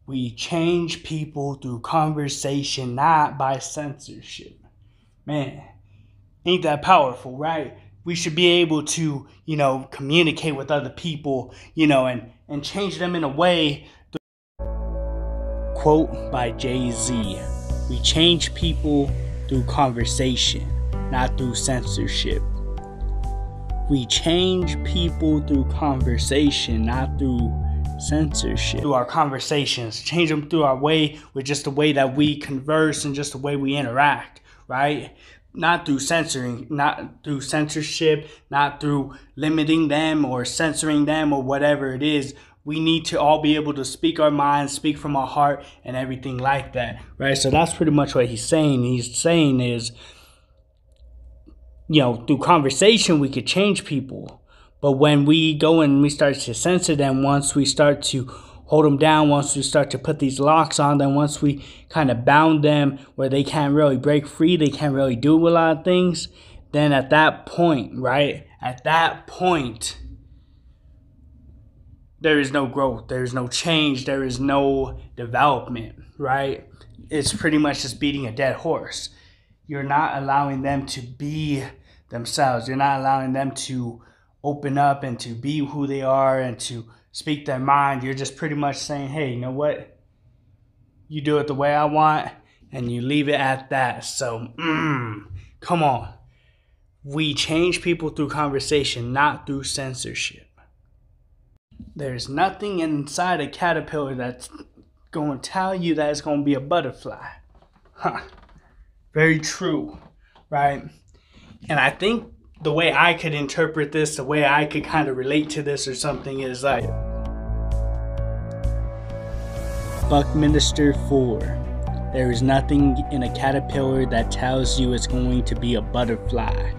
We change people through conversation, not by censorship. Man, ain't that powerful, right? We should be able to, communicate with other people, and change them in a way. Quote by Jay-Z: "We change people through conversation, not through censorship." We change people through conversation, not through censorship. Through our conversations, change them through our way, with just the way that we converse and just the way we interact, right? Not through censoring, not through censorship, not through limiting them or censoring them or whatever it is. We need to all be able to speak our minds, speak from our heart, and everything like that, right? So that's pretty much what he's saying. He's saying is, through conversation, we could change people. But when we go and we start to censor them, once we start to hold them down, once we start to put these locks on them, once we kind of bound them where they can't really break free, they can't really do a lot of things, then at that point, right? At that point, there is no growth, there is no change, there is no development, right? It's pretty much just beating a dead horse. You're not allowing them to be themselves. You're not allowing them to open up and to be who they are and to speak their mind. You're just pretty much saying, hey, you know what? You do it the way I want, and you leave it at that. So, come on. We change people through conversation, not through censorship. There's nothing inside a caterpillar that's going to tell you that it's going to be a butterfly. Very true, right? And I think the way I could interpret this, the way I could kind of relate to this or something is like Buckminster 4. There is nothing in a caterpillar that tells you it's going to be a butterfly.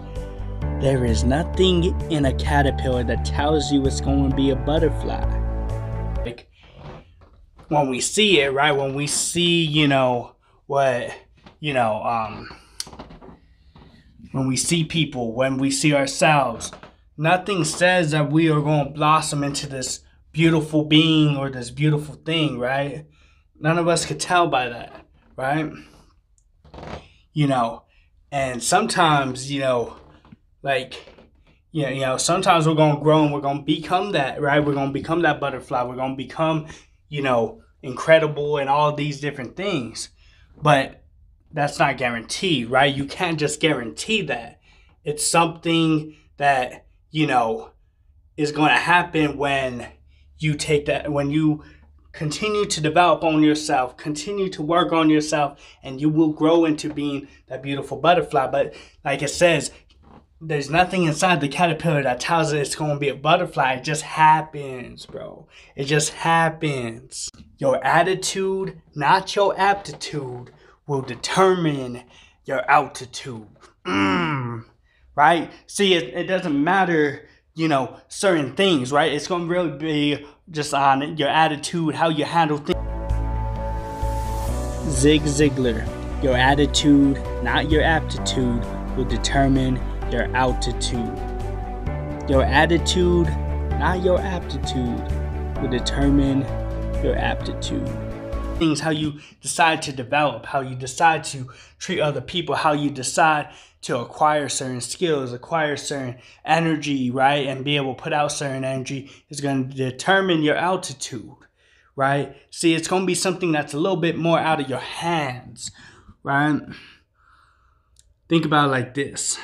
There is nothing in a caterpillar that tells you it's going to be a butterfly. Like, when we see it, right? When we see, when we see people, when we see ourselves, nothing says that we are going to blossom into this beautiful being or this beautiful thing, right? None of us could tell by that, right? And sometimes, sometimes we're going to grow and we're going to become that, right? We're going to become that butterfly. We're going to become, incredible and all these different things. But that's not guaranteed, right? You can't just guarantee that. It's something that, is going to happen when you take that, when you continue to develop on yourself, continue to work on yourself, and you will grow into being that beautiful butterfly. But like it says, there's nothing inside the caterpillar that tells it it's going to be a butterfly. It just happens, bro. It just happens. Your attitude, not your aptitude, will determine your altitude. Right? See, it doesn't matter, certain things, right? It's going to really be just on your attitude, how you handle things. Zig Ziglar: your attitude, not your aptitude, will determine your altitude. Your attitude, not your aptitude, will determine your aptitude. Things, how you decide to develop, how you decide to treat other people, how you decide to acquire certain skills, acquire certain energy, right? And be able to put out certain energy is going to determine your altitude, right? See, it's going to be something that's a little bit more out of your hands, right? Think about it like this.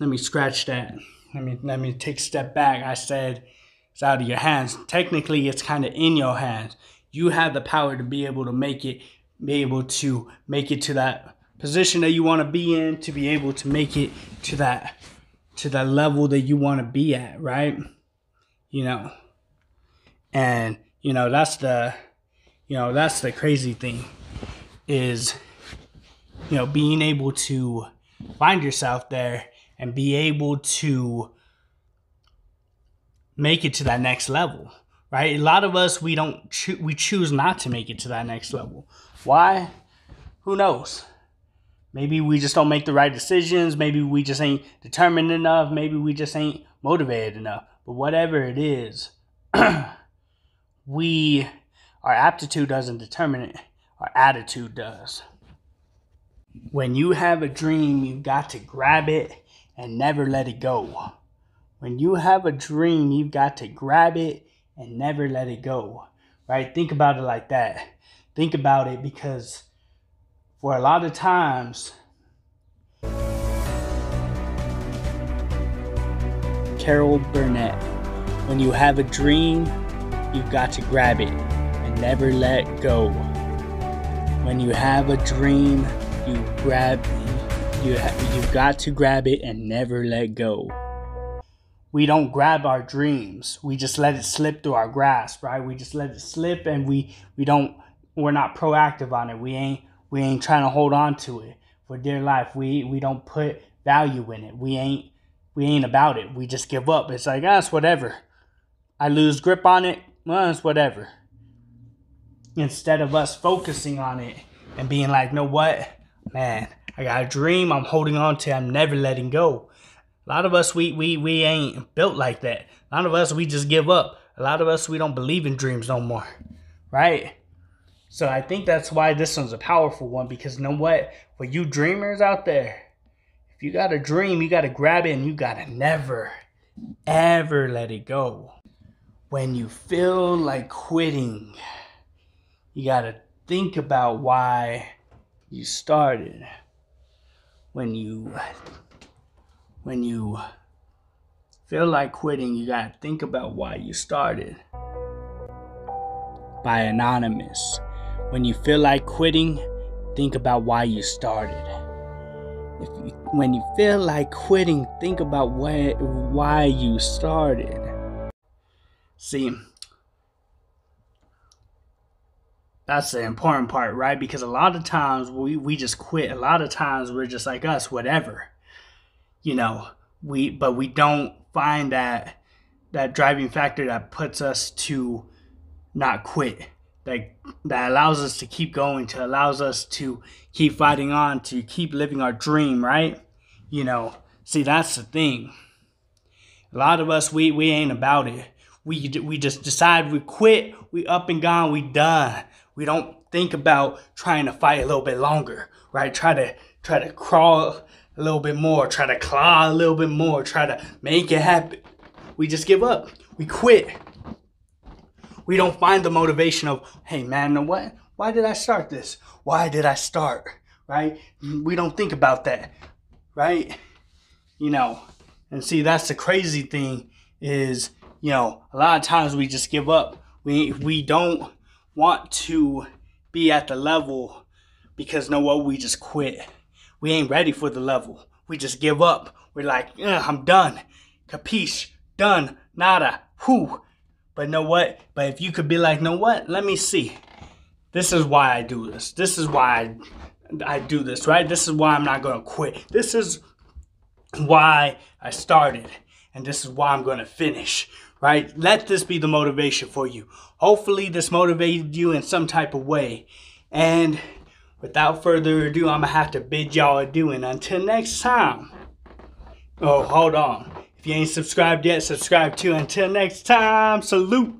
Let me scratch that. Let me take a step back. I said it's out of your hands. Technically, it's kind of in your hands. You have the power to be able to make it to that position that you want to be in, to be able to make it to that level that you want to be at, right? And that's the crazy thing is, being able to find yourself there and be able to make it to that next level, right? A lot of us, we choose not to make it to that next level. Why? Who knows? Maybe we just don't make the right decisions. Maybe we just ain't determined enough. Maybe we just ain't motivated enough. But whatever it is, our aptitude doesn't determine it. Our attitude does. When you have a dream, you've got to grab it and never let it go. When you have a dream, you've got to grab it and never let it go. Right? Think about it like that. Think about it, because for a lot of times, Carol Burnett, when you have a dream, you've got to grab it and never let go. When you have a dream, you've got to grab it and never let go. We don't grab our dreams. We just let it slip through our grasp, right? We just let it slip, and we're not proactive on it. We ain't trying to hold on to it for dear life. We don't put value in it. We ain't about it. We just give up. It's like, it's whatever. I lose grip on it. It's whatever. Instead of us focusing on it and being like, know what? Man, I got a dream I'm holding on to. I'm never letting go. A lot of us, we ain't built like that. A lot of us, we just give up. A lot of us, we don't believe in dreams no more. Right? So I think that's why this one's a powerful one, because you know what? For you dreamers out there, if you got a dream, you got to grab it and you got to never, ever let it go. When you feel like quitting, you got to think about why you started. When you feel like quitting, you got to think about why you started. By Anonymous. When you feel like quitting, think about why you started. When you feel like quitting, think about why you started. See, that's the important part, right? Because a lot of times we just quit. A lot of times we're just like us, whatever. But we don't find that driving factor that puts us to not quit. That allows us to keep going, to allows us to keep fighting on, to keep living our dream, right? See, that's the thing. A lot of us, we ain't about it. We just decide we quit, we up and gone, we done. We don't think about trying to fight a little bit longer, right? Try to crawl a little bit more, try to claw a little bit more, try to make it happen. We just give up. We quit. We don't find the motivation of, hey man, you know what? Why did I start this? Why did I start? Right? We don't think about that. Right? And see, that's the crazy thing is, a lot of times we just give up. We don't want to be at the level because we just quit. We ain't ready for the level. We just give up. We're like, I'm done. Capiche? Done. Nada. Whew. But know what? But if you could be like, know what? Let me see. This is why I do this. This is why I do this, right? This is why I'm not going to quit. This is why I started. And this is why I'm going to finish, right? Let this be the motivation for you. Hopefully this motivated you in some type of way. And without further ado, I'm going to have to bid y'all adieu. And until next time. Oh, hold on. If you ain't subscribed yet, subscribe too. Until next time, salute.